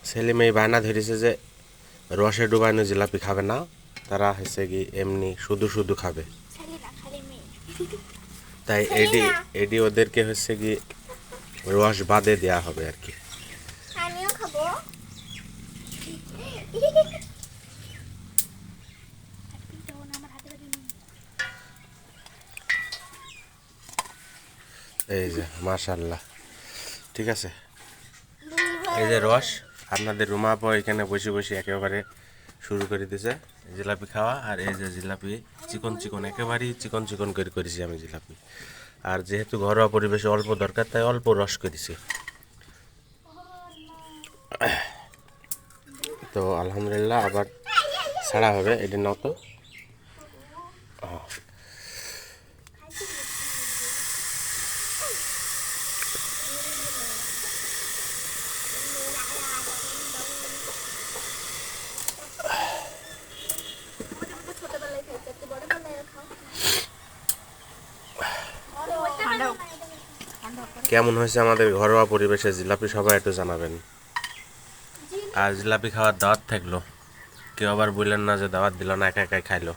ছেলে মেয়ে বায়না ধরেছে যে রসে ডুবানো জিলাপি খাবে না, তারা হচ্ছে কি এমনি শুধু শুধু খাবে। তাই এডি এডি ওদেরকে হচ্ছে কি রস বাদে দেয়া হবে আর কি। আমিও খাবো। এই যে মাশাআল্লাহ, ঠিক আছে। এই যে রস আপনাদের রুমা আপা এখানে বসে বসে একেবারে শুরু করে দিয়েছে জিলাপি খাওয়া। আর এই যে জিলাপি চিকন চিকন, একেবারেই চিকন চিকন করে করেছি আমি জিলাপি। আর যেহেতু ঘরোয়া পরিবেশে অল্প দরকার, তাই অল্প রস করেছি। তো আলহামদুলিল্লাহ আবার ছাড়া হবে, এটি নাও তো। কেমন হয়েছে আমাদের ঘরোয়া পরিবেশে জিলাপি, সবাই একটু জানাবেন। আর জিলাপি খাওয়ার দাওয়াত থাকলো, কেউ আবার বললেন না যে দাওয়াত দিল না, একা একাই খাইলো।